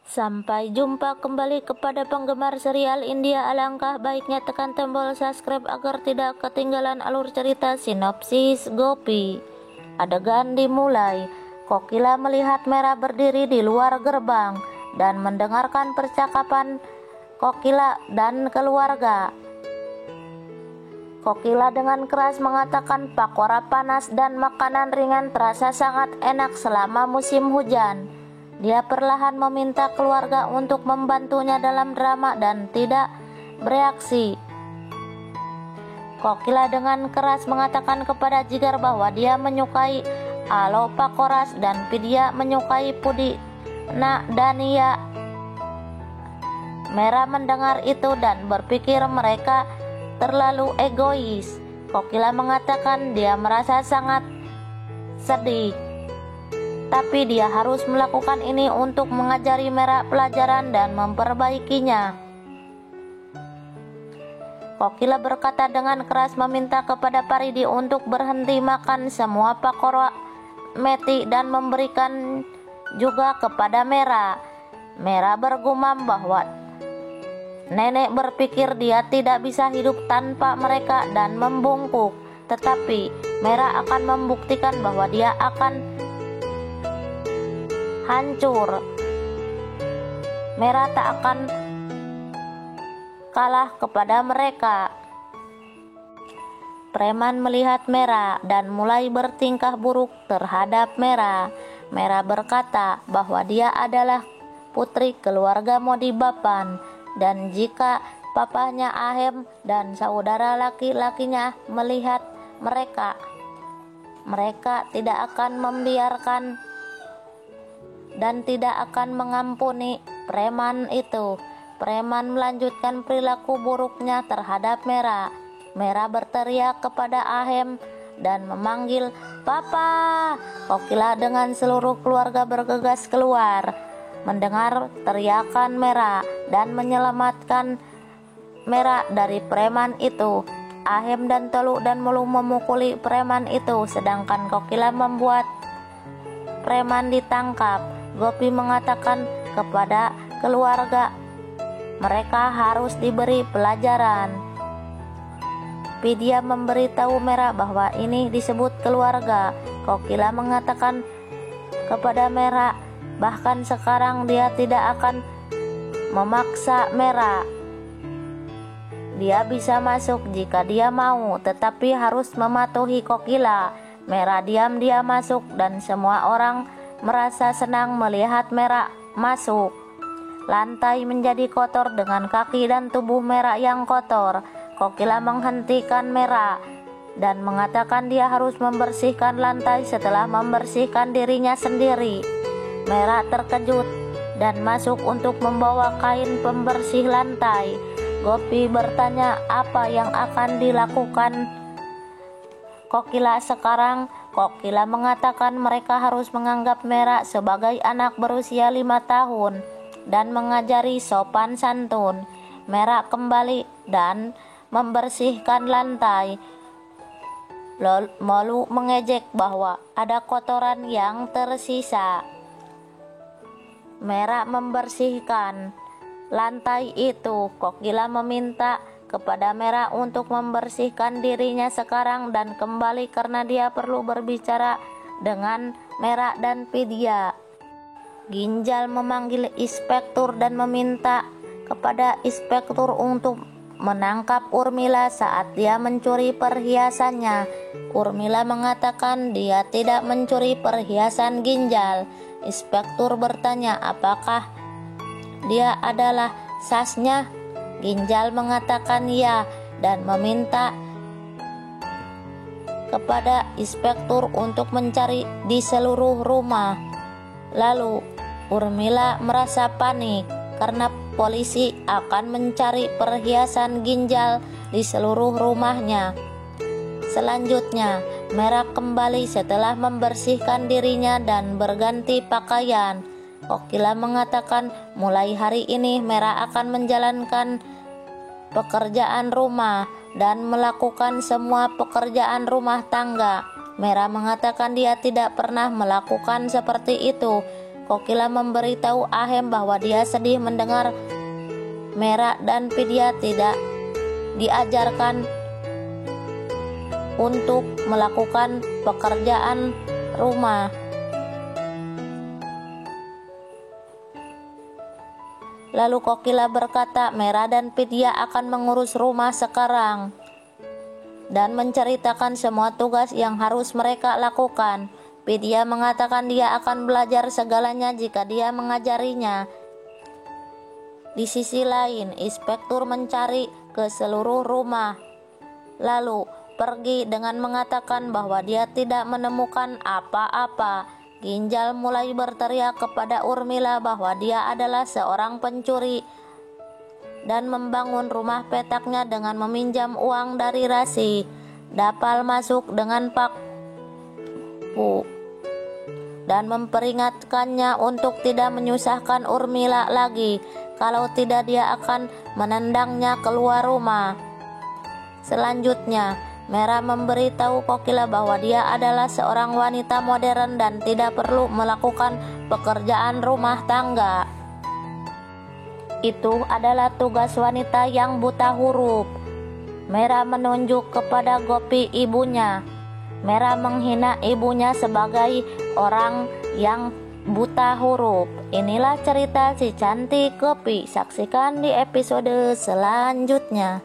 Sampai jumpa kembali kepada penggemar serial India. Alangkah baiknya tekan tombol subscribe agar tidak ketinggalan alur cerita sinopsis Gopi. Adegan dimulai. Kokila melihat Mera berdiri di luar gerbang dan mendengarkan percakapan Kokila dan keluarga. Kokila dengan keras mengatakan pakora panas dan makanan ringan terasa sangat enak selama musim hujan. Dia perlahan meminta keluarga untuk membantunya dalam drama dan tidak bereaksi. Kokila dengan keras mengatakan kepada Jigar bahwa dia menyukai Alo Pakoras dan Vidya menyukai Pudina Dania. Mera mendengar itu dan berpikir mereka terlalu egois. Kokila mengatakan dia merasa sangat sedih, tapi dia harus melakukan ini untuk mengajari Mera pelajaran dan memperbaikinya. Kokila berkata dengan keras meminta kepada Paridi untuk berhenti makan semua pakora meti dan memberikan juga kepada Mera. Mera bergumam bahwa nenek berpikir dia tidak bisa hidup tanpa mereka dan membungkuk. Tetapi Mera akan membuktikan bahwa dia akan hancur. Mera tak akan kalah kepada mereka. Preman melihat Mera dan mulai bertingkah buruk terhadap Mera. Mera berkata bahwa dia adalah putri keluarga Modibapan, dan jika papahnya Ahem dan saudara laki-lakinya melihat mereka tidak akan membiarkan dan tidak akan mengampuni preman itu. Preman melanjutkan perilaku buruknya terhadap Mera. Mera berteriak kepada Ahem dan memanggil Papa. Kokila dengan seluruh keluarga bergegas keluar mendengar teriakan Mera dan menyelamatkan Mera dari preman itu. Ahem dan Tolu dan Mulu memukuli preman itu, sedangkan Kokila membuat preman ditangkap. Gopi mengatakan kepada keluarga mereka harus diberi pelajaran. Vidya memberitahu Mera bahwa ini disebut keluarga. Kokila mengatakan kepada Mera bahkan sekarang dia tidak akan memaksa Mera. Dia bisa masuk jika dia mau, tetapi harus mematuhi Kokila. Mera diam-diam masuk dan semua orang merasa senang melihat Mera masuk. Lantai menjadi kotor dengan kaki dan tubuh Mera yang kotor. Kokila menghentikan Mera dan mengatakan dia harus membersihkan lantai setelah membersihkan dirinya sendiri. Mera terkejut dan masuk untuk membawa kain pembersih lantai. Gopi bertanya apa yang akan dilakukan Kokila sekarang. Kokila mengatakan mereka harus menganggap Mera sebagai anak berusia 5 tahun dan mengajari sopan santun. Mera kembali dan membersihkan lantai. Molu mengejek bahwa ada kotoran yang tersisa. Mera membersihkan lantai itu. Kokila meminta kepada Mera untuk membersihkan dirinya sekarang dan kembali karena dia perlu berbicara dengan Mera dan Vidya. Ginjal memanggil inspektur dan meminta kepada inspektur untuk menangkap Urmila saat dia mencuri perhiasannya. Urmila mengatakan dia tidak mencuri perhiasan Ginjal. Inspektur bertanya apakah dia adalah sasnya. Ginjal mengatakan ya dan meminta kepada inspektur untuk mencari di seluruh rumah. Lalu Urmila merasa panik karena polisi akan mencari perhiasan Ginjal di seluruh rumahnya. Selanjutnya, Mera kembali setelah membersihkan dirinya dan berganti pakaian. Kokila mengatakan mulai hari ini Mera akan menjalankan pekerjaan rumah dan melakukan semua pekerjaan rumah tangga. Mera mengatakan dia tidak pernah melakukan seperti itu. Kokila memberitahu Ahem bahwa dia sedih mendengar Mera dan Vidya tidak diajarkan untuk melakukan pekerjaan rumah. Lalu Kokila berkata, Mera dan Vidya akan mengurus rumah sekarang dan menceritakan semua tugas yang harus mereka lakukan. Vidya mengatakan dia akan belajar segalanya jika dia mengajarinya. Di sisi lain, inspektur mencari ke seluruh rumah, lalu pergi dengan mengatakan bahwa dia tidak menemukan apa-apa. Ginjal mulai berteriak kepada Urmila bahwa dia adalah seorang pencuri dan membangun rumah petaknya dengan meminjam uang dari Rasi. Dapal masuk dengan paku dan memperingatkannya untuk tidak menyusahkan Urmila lagi, kalau tidak dia akan menendangnya keluar rumah. Selanjutnya, Mera memberitahu Kokila bahwa dia adalah seorang wanita modern dan tidak perlu melakukan pekerjaan rumah tangga. Itu adalah tugas wanita yang buta huruf. Mera menunjuk kepada Gopi, ibunya. Mera menghina ibunya sebagai orang yang buta huruf. Inilah cerita si cantik Gopi. Saksikan di episode selanjutnya.